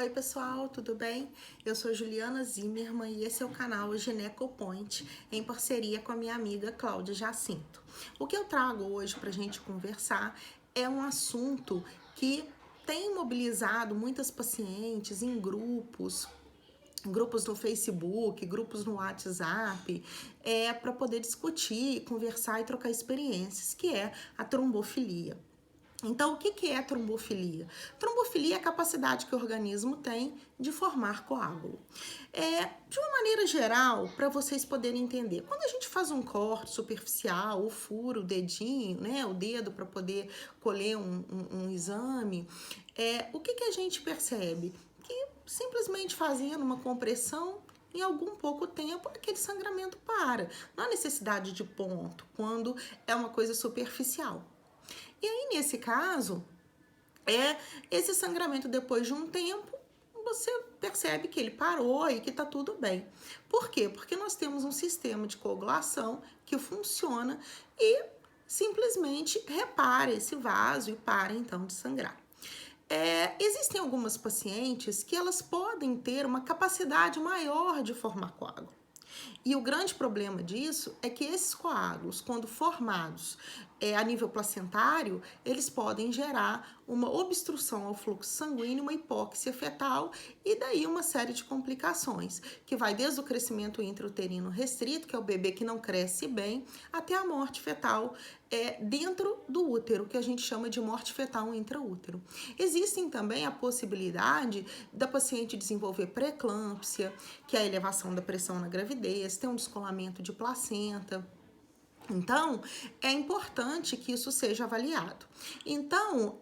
Oi pessoal, tudo bem? Eu sou Juliana Zimmermann e esse é o canal GinecoPoint em parceria com a minha amiga Cláudia Jacinto. O que eu trago hoje para a gente conversar é um assunto que tem mobilizado muitas pacientes em grupos no Facebook, grupos no WhatsApp, para poder discutir, conversar e trocar experiências, que é a trombofilia. Então, o que é a trombofilia? Trombofilia é a capacidade que o organismo tem de formar coágulo. De uma maneira geral, para vocês poderem entender, quando a gente faz um corte superficial, ou fura o dedinho, né, o dedo para poder colher um exame, o que a gente percebe? Que simplesmente fazendo uma compressão, em algum pouco tempo, aquele sangramento para. Não há necessidade de ponto, quando é uma coisa superficial. E aí, nesse caso, esse sangramento depois de um tempo, você percebe que ele parou e que tá tudo bem. Por quê? Porque nós temos um sistema de coagulação que funciona e simplesmente repara esse vaso e para então de sangrar. Existem algumas pacientes que elas podem ter uma capacidade maior de formar coágulo. E o grande problema disso é que esses coágulos, quando formados a nível placentário, eles podem gerar uma obstrução ao fluxo sanguíneo, uma hipóxia fetal e daí uma série de complicações, que vai desde o crescimento intrauterino restrito, que é o bebê que não cresce bem, até a morte fetal dentro do útero, que a gente chama de morte fetal intraútero. Existem também a possibilidade da paciente desenvolver pré-eclâmpsia, que é a elevação da pressão na gravidez, ter um descolamento de placenta. Então, é importante que isso seja avaliado. Então,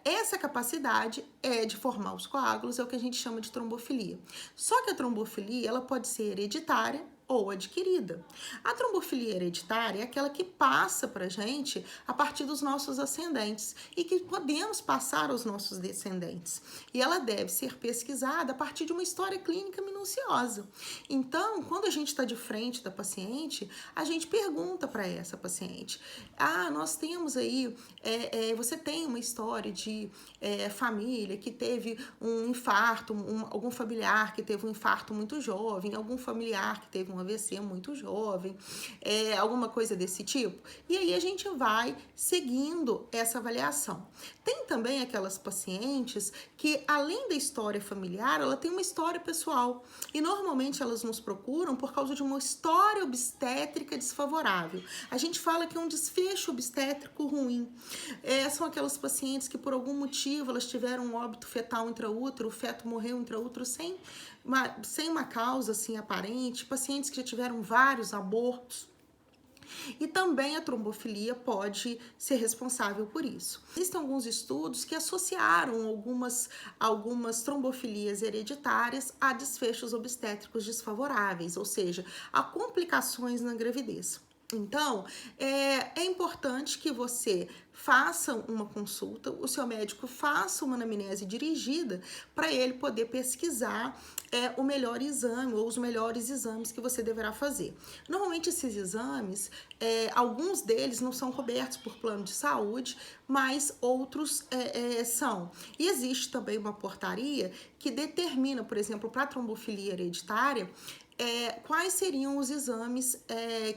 essa capacidade de formar os coágulos é o que a gente chama de trombofilia. Só que a trombofilia, ela pode ser hereditária ou adquirida. A trombofilia hereditária é aquela que passa pra gente a partir dos nossos ascendentes e que podemos passar aos nossos descendentes. E ela deve ser pesquisada a partir de uma história clínica minuciosa. Então, quando a gente está de frente da paciente, a gente pergunta para essa paciente: nós temos aí, você tem uma história de família que teve um infarto, algum familiar que teve um infarto muito jovem, algum familiar que teve um AVC muito jovem, alguma coisa desse tipo? E aí a gente vai seguindo essa avaliação. Tem também aquelas pacientes que, além da história familiar, ela tem uma história pessoal. E normalmente elas nos procuram por causa de uma história obstétrica desfavorável. A gente fala que é um desfecho obstétrico ruim. São aquelas pacientes que, por algum motivo, elas tiveram um óbito fetal intraútero, o feto morreu intraútero sem uma causa assim aparente, pacientes que já tiveram vários abortos. E também a trombofilia pode ser responsável por isso. Existem alguns estudos que associaram algumas trombofilias hereditárias a desfechos obstétricos desfavoráveis, ou seja, a complicações na gravidez. Então, é importante que você faça uma consulta, o seu médico faça uma anamnese dirigida para ele poder pesquisar o melhor exame ou os melhores exames que você deverá fazer. Normalmente esses exames, alguns deles não são cobertos por plano de saúde, mas outros são. E existe também uma portaria que determina, por exemplo, para a trombofilia hereditária, quais seriam os exames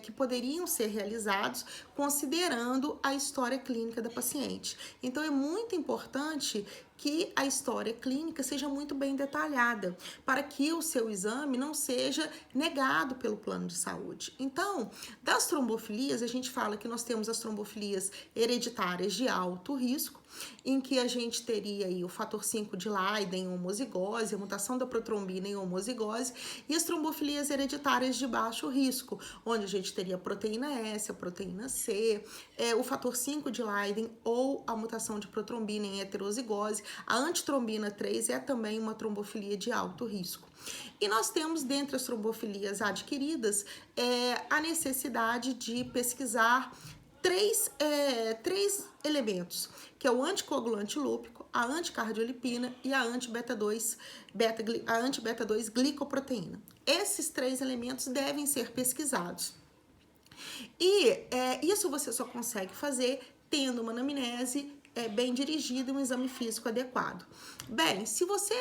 que poderiam ser realizados considerando a história clínica da paciente. Então, é muito importante que a história clínica seja muito bem detalhada, para que o seu exame não seja negado pelo plano de saúde. Então, das trombofilias, a gente fala que nós temos as trombofilias hereditárias de alto risco, em que a gente teria aí o fator 5 de Leiden em homozigose, a mutação da protrombina em homozigose, e as trombofilias hereditárias de baixo risco, onde a gente teria a proteína S, a proteína C, o fator 5 de Leiden ou a mutação de protrombina em heterozigose. A antitrombina 3 é também uma trombofilia de alto risco. E nós temos, dentre as trombofilias adquiridas, a necessidade de pesquisar três elementos, que é o anticoagulante lúpico, a anticardiolipina e a anti-beta-2 glicoproteína. Esses 3 elementos devem ser pesquisados. E isso você só consegue fazer tendo uma anamnese bem dirigido e um exame físico adequado. Bem, se você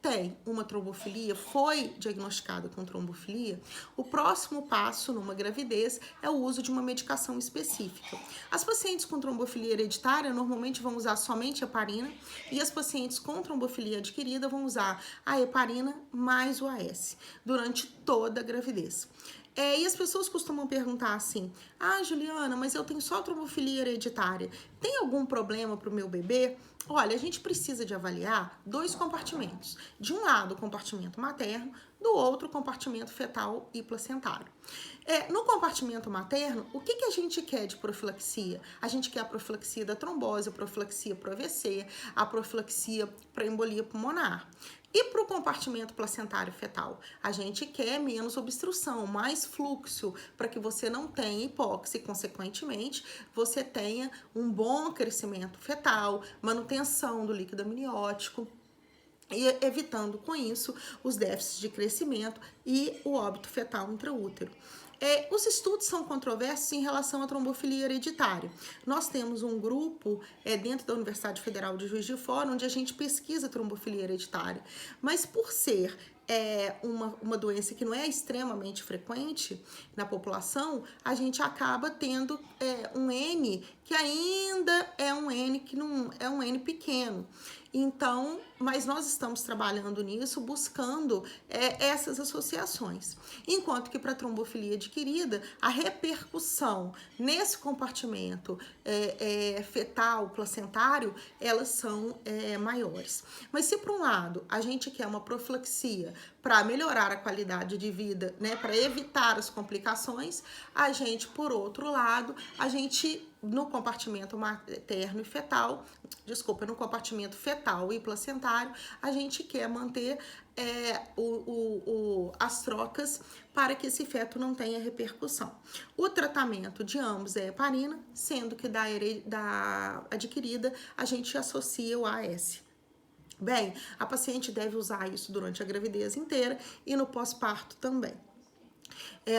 tem uma trombofilia, foi diagnosticado com trombofilia, o próximo passo numa gravidez é o uso de uma medicação específica. As pacientes com trombofilia hereditária normalmente vão usar somente heparina e as pacientes com trombofilia adquirida vão usar a heparina mais o AS durante toda a gravidez. E as pessoas costumam perguntar assim: ah, Juliana, mas eu tenho só trombofilia hereditária, tem algum problema para o meu bebê? Olha, a gente precisa de avaliar 2 compartimentos. De um lado, o compartimento materno, do outro, o compartimento fetal e placentário. No compartimento materno, o que a gente quer de profilaxia? A gente quer a profilaxia da trombose, a profilaxia para o AVC, a profilaxia para embolia pulmonar. E para o compartimento placentário fetal, a gente quer menos obstrução, mais fluxo, para que você não tenha hipóxia e, consequentemente, você tenha um bom crescimento fetal, manutenção do líquido amniótico, e evitando com isso os déficits de crescimento e o óbito fetal intraútero. Os estudos são controversos em relação à trombofilia hereditária. Nós temos um grupo dentro da Universidade Federal de Juiz de Fora, onde a gente pesquisa trombofilia hereditária, mas por ser uma doença que não é extremamente frequente na população, a gente acaba tendo um N que ainda é um N que não é um N pequeno. Então, mas nós estamos trabalhando nisso, buscando essas associações. Enquanto que para a trombofilia adquirida, a repercussão nesse compartimento fetal, placentário, elas são maiores. Mas se por um lado a gente quer uma profilaxia para melhorar a qualidade de vida, né, para evitar as complicações, a gente, por outro lado, no compartimento materno e fetal, no compartimento fetal e placentário, a gente quer manter as trocas para que esse feto não tenha repercussão. O tratamento de ambos é heparina, sendo que da adquirida a gente associa o AS. Bem, a paciente deve usar isso durante a gravidez inteira e no pós-parto também.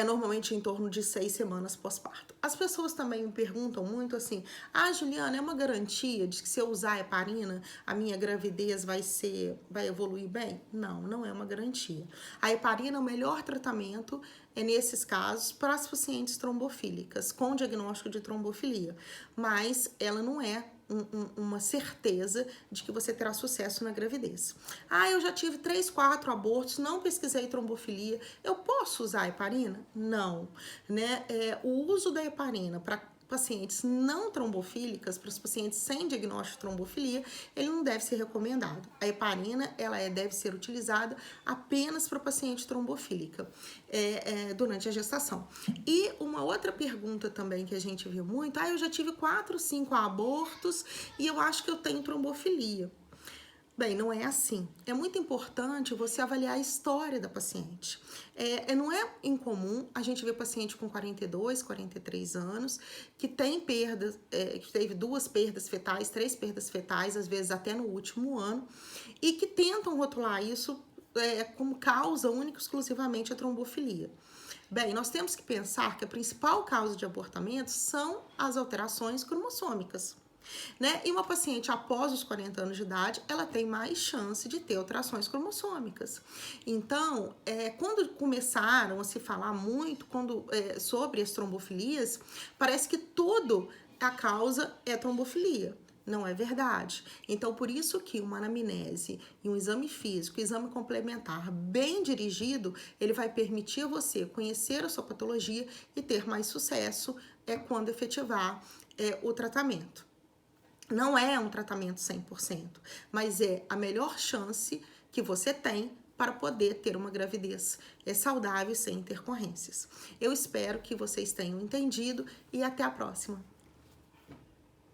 Normalmente em torno de 6 semanas pós-parto. As pessoas também me perguntam muito assim: ah, Juliana, é uma garantia de que se eu usar heparina, a minha gravidez vai evoluir bem? Não, não é uma garantia. A heparina é o melhor tratamento nesses casos para as pacientes trombofílicas, com diagnóstico de trombofilia, mas ela não é uma certeza de que você terá sucesso na gravidez. Ah, eu já tive 3, 4 abortos, não pesquisei trombofilia, eu posso usar a heparina? Não, né? O uso da heparina para pacientes não trombofílicas, para os pacientes sem diagnóstico de trombofilia, ele não deve ser recomendado. A heparina, deve ser utilizada apenas para paciente trombofílica durante a gestação. E uma outra pergunta também que a gente viu muito: eu já tive 4, 5 abortos e eu acho que eu tenho trombofilia. Bem, não é assim. É muito importante você avaliar a história da paciente. Não é incomum a gente ver paciente com 42, 43 anos que tem perdas, que teve 2 perdas fetais, 3 perdas fetais, às vezes até no último ano, e que tentam rotular isso como causa única e exclusivamente a trombofilia. Bem, nós temos que pensar que a principal causa de abortamento são as alterações cromossômicas. Né? E uma paciente após os 40 anos de idade, ela tem mais chance de ter alterações cromossômicas. Então, quando começaram a se falar muito sobre as trombofilias, parece que tudo a causa é trombofilia. Não é verdade. Então, por isso que uma anamnese e um exame físico, exame complementar bem dirigido, ele vai permitir a você conhecer a sua patologia e ter mais sucesso quando efetivar o tratamento. Não é um tratamento 100%, mas é a melhor chance que você tem para poder ter uma gravidez saudável sem intercorrências. Eu espero que vocês tenham entendido e até a próxima.